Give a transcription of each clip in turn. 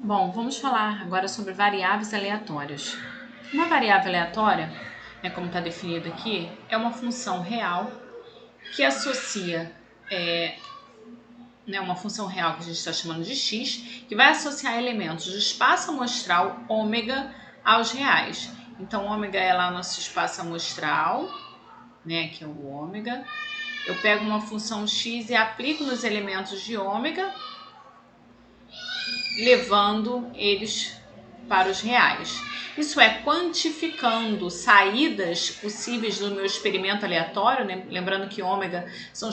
Bom, vamos falar agora sobre variáveis aleatórias. Uma variável aleatória, como está definido aqui, é uma função real que associa, uma função real que a gente está chamando de x, que vai associar elementos do espaço amostral ômega aos reais. Então, ômega é lá o nosso espaço amostral, que é o ômega. Eu pego uma função x e aplico nos elementos de ômega, levando eles para os reais. Isso é quantificando saídas possíveis do meu experimento aleatório, né? Lembrando que ômega são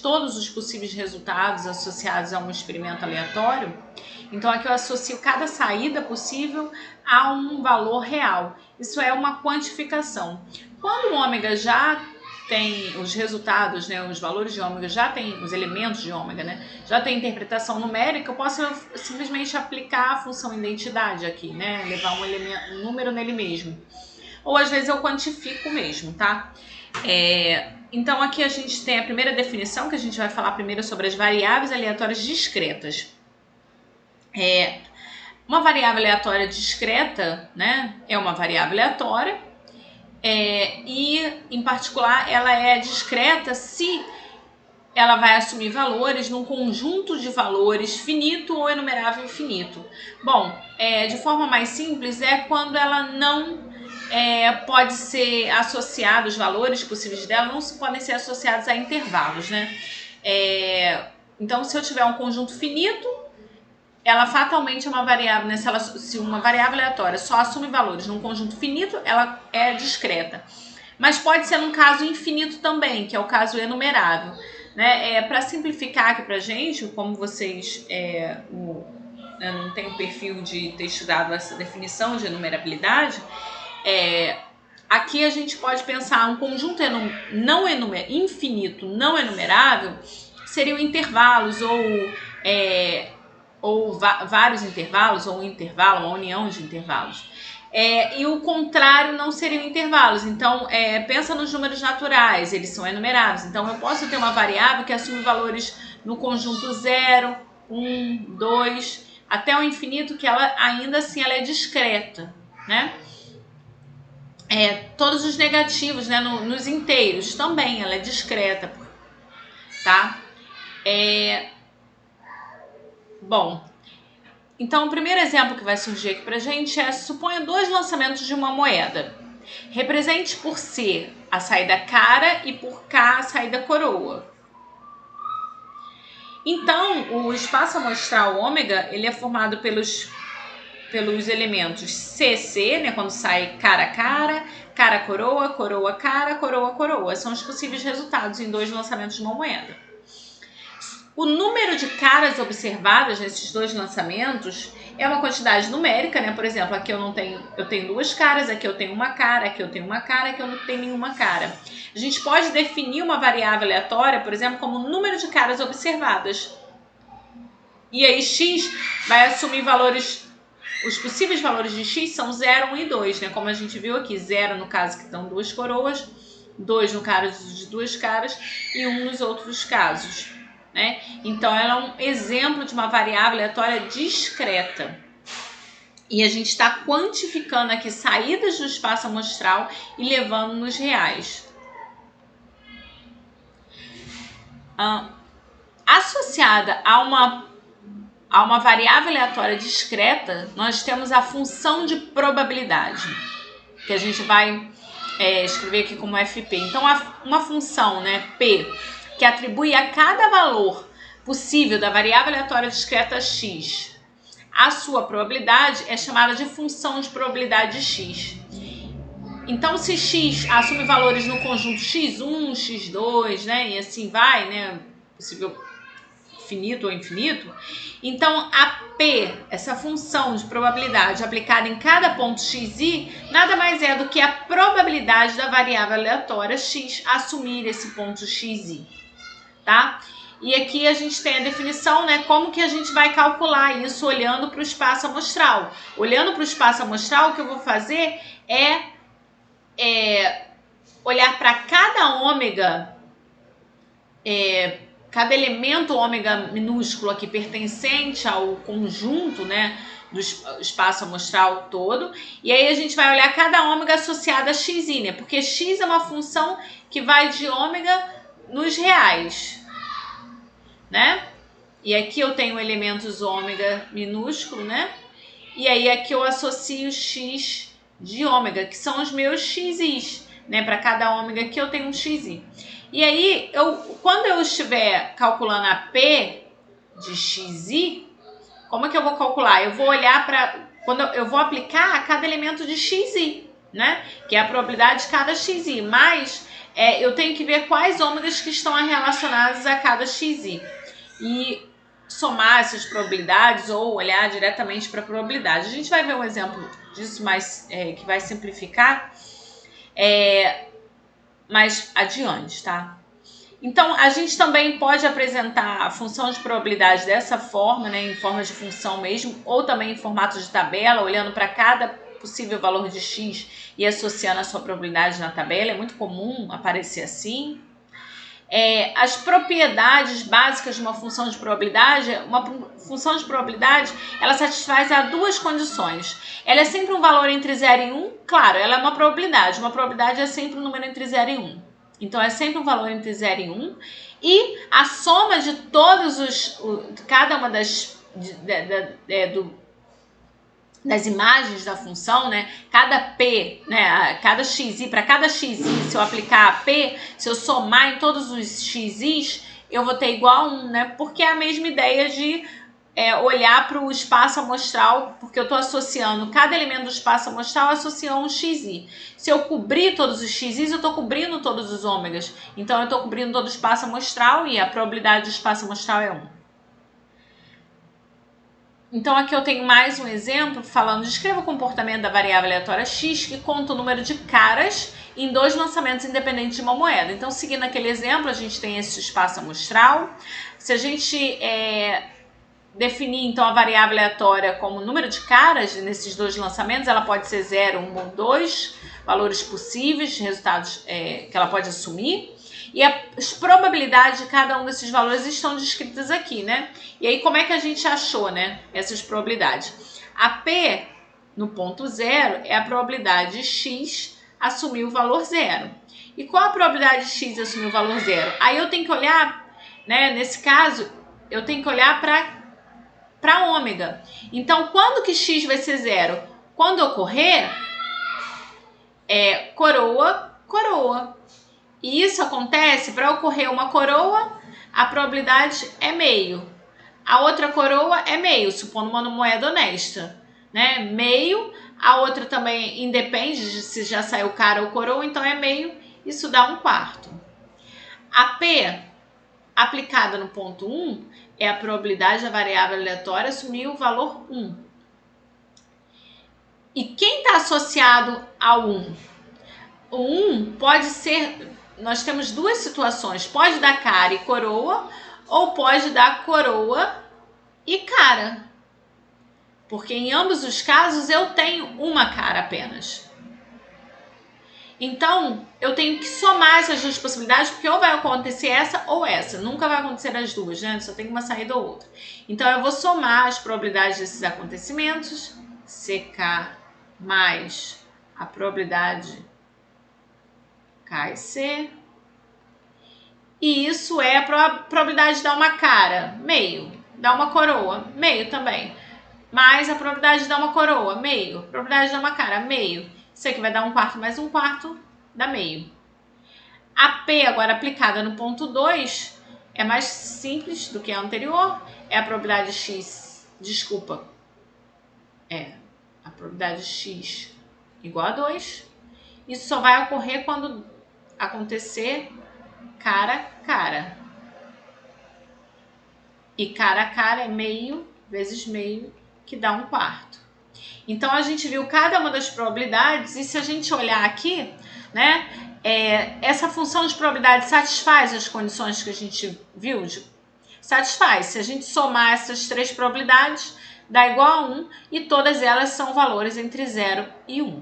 todos os possíveis resultados associados a um experimento aleatório. Então aqui eu associo cada saída possível a um valor real. Isso é uma quantificação. Quando o ômega já tem os resultados, os valores de ômega já tem, os elementos de ômega, já tem interpretação numérica, eu posso simplesmente aplicar a função identidade aqui, levar um número nele mesmo. Ou às vezes eu quantifico mesmo, tá? Então aqui a gente tem a primeira definição, que a gente vai falar primeiro sobre as variáveis aleatórias discretas. Uma variável aleatória discreta, é uma variável aleatória, e, em particular, ela é discreta se ela vai assumir valores num conjunto de valores finito ou enumerável infinito. Bom, de forma mais simples, é quando ela não pode ser associada, os valores possíveis dela não podem ser associados a intervalos, Então, se eu tiver um conjunto finito, ela fatalmente é uma variável, se uma variável aleatória só assume valores num conjunto finito, ela é discreta. Mas pode ser num caso infinito também, que é o caso enumerável. Para simplificar aqui pra gente, como vocês não têm o perfil de ter estudado essa definição de enumerabilidade, aqui a gente pode pensar um conjunto infinito não enumerável seriam intervalos ou vários intervalos, ou um intervalo, uma união de intervalos. E o contrário não seriam intervalos. Então, pensa nos números naturais, eles são enumeráveis. Então, eu posso ter uma variável que assume valores no conjunto 0, 1, 2, até o infinito, que ela ainda assim ela é discreta, todos os negativos, nos inteiros também ela é discreta, tá? Bom, então o primeiro exemplo que vai surgir aqui pra gente é: suponha dois lançamentos de uma moeda. Represente por C a saída cara e por K a saída coroa. Então, o espaço amostral ômega, ele é formado pelos elementos CC, quando sai cara cara, cara coroa, coroa cara, coroa coroa. São os possíveis resultados em dois lançamentos de uma moeda. O número de caras observadas nesses dois lançamentos é uma quantidade numérica, Por exemplo, aqui eu tenho duas caras, aqui eu tenho uma cara, aqui eu tenho uma cara, aqui eu não tenho nenhuma cara. A gente pode definir uma variável aleatória, por exemplo, como número de caras observadas. E aí x vai assumir valores, os possíveis valores de x são 0, 1 e 2, Como a gente viu aqui, 0 no caso que estão duas coroas, 2 no caso de duas caras e 1 nos outros casos. Então, ela é um exemplo de uma variável aleatória discreta. E a gente está quantificando aqui saídas do espaço amostral e levando nos reais. Associada a uma variável aleatória discreta, nós temos a função de probabilidade, que a gente vai escrever aqui como FP. Então, uma função, P, que atribui a cada valor possível da variável aleatória discreta x a sua probabilidade, é chamada de função de probabilidade de x. Então, se x assume valores no conjunto x1, x2, e assim vai, possível finito ou infinito, então a P, essa função de probabilidade aplicada em cada ponto xi, nada mais é do que a probabilidade da variável aleatória x assumir esse ponto xi. Tá? E aqui a gente tem a definição, como que a gente vai calcular isso olhando para o espaço amostral. Olhando para o espaço amostral, o que eu vou fazer é olhar para cada ômega cada elemento ômega minúsculo aqui pertencente ao conjunto, né, do espaço amostral todo. E aí a gente vai olhar cada ômega associada a xi, né? Porque x é uma função que vai de ômega nos reais, né? E aqui eu tenho elementos ômega minúsculo, né? E aí aqui eu associo x de ômega, que são os meus xis, né? Para cada ômega aqui eu tenho um xi. E aí, quando eu estiver calculando a P de xi, como é que eu vou calcular? Eu vou olhar para... quando eu vou aplicar a cada elemento de xi, né? Que é a probabilidade de cada xi. Mas eu tenho que ver quais ômegas que estão relacionados a cada xi. E somar essas probabilidades ou olhar diretamente para a probabilidade. A gente vai ver um exemplo disso mais, que vai simplificar mais adiante, tá? Então, a gente também pode apresentar a função de probabilidade dessa forma, né, em forma de função mesmo, ou também em formato de tabela, olhando para cada possível valor de x e associando a sua probabilidade na tabela. É muito comum aparecer assim. As propriedades básicas de uma função de probabilidade, ela satisfaz a duas condições. Ela é sempre um valor entre 0 e 1, claro, ela é uma probabilidade é sempre um número entre 0 e 1. Então, é sempre um valor entre 0 e 1. E a soma de cada uma das imagens da função, né? Cada P, né? Cada xi, para cada xi, se eu aplicar a P, se eu somar em todos os xis, eu vou ter igual a 1, né? Porque é a mesma ideia de olhar para o espaço amostral, porque eu estou associando cada elemento do espaço amostral associando um xi. Se eu cobrir todos os xis, eu estou cobrindo todos os ômegas. Então, eu estou cobrindo todo o espaço amostral e a probabilidade do espaço amostral é 1. Então, aqui eu tenho mais um exemplo falando: descreva o comportamento da variável aleatória x que conta o número de caras em 2 lançamentos independentes de uma moeda. Então, seguindo aquele exemplo, a gente tem esse espaço amostral. Se a gente definir, então, a variável aleatória como número de caras nesses 2 lançamentos, ela pode ser 0, 1 ou 2, valores possíveis, resultados que ela pode assumir. E as probabilidades de cada um desses valores estão descritas aqui, né? E aí, como é que a gente achou, né, essas probabilidades? A P no ponto 0 é a probabilidade de x assumir o valor 0. E qual a probabilidade de x assumir o valor 0? Aí eu tenho que olhar, né, nesse caso, eu tenho que olhar para ômega. Então, quando que x vai ser 0? Quando ocorrer, coroa, coroa. E isso acontece para ocorrer uma coroa, a probabilidade é meio. A outra coroa é meio, supondo uma moeda honesta, né? Meio, a outra também independe de se já saiu cara ou coroa, então é meio, isso dá 1/4. A P aplicada no ponto 1 é a probabilidade da variável aleatória assumir o valor 1. E quem está associado ao 1? O 1 pode ser... Nós temos 2 situações. Pode dar cara e coroa, ou pode dar coroa e cara. Porque em ambos os casos eu tenho uma cara apenas. Então, eu tenho que somar essas 2 possibilidades, porque ou vai acontecer essa ou essa. Nunca vai acontecer as duas, né? Só tem uma saída ou outra. Então, eu vou somar as probabilidades desses acontecimentos. CK mais a probabilidade K e C. E isso é a probabilidade de dar uma cara, meio. Dar uma coroa, meio também. Mais a probabilidade de dar uma coroa, meio. Probabilidade de dar uma cara, meio. Isso aqui vai dar 1/4 mais 1/4, dá meio. A P agora aplicada no ponto 2 é mais simples do que a anterior. É a probabilidade de x, a probabilidade de x igual a 2. Isso só vai ocorrer quando acontecer cara a cara. E cara a cara é meio vezes meio, que dá 1/4. Então, a gente viu cada uma das probabilidades, e se a gente olhar aqui, né, essa função de probabilidade satisfaz as condições que a gente viu? Satisfaz. Se a gente somar essas 3 probabilidades, dá igual a 1, e todas elas são valores entre 0 e 1.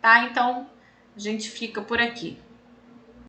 Tá? Então, a gente fica por aqui.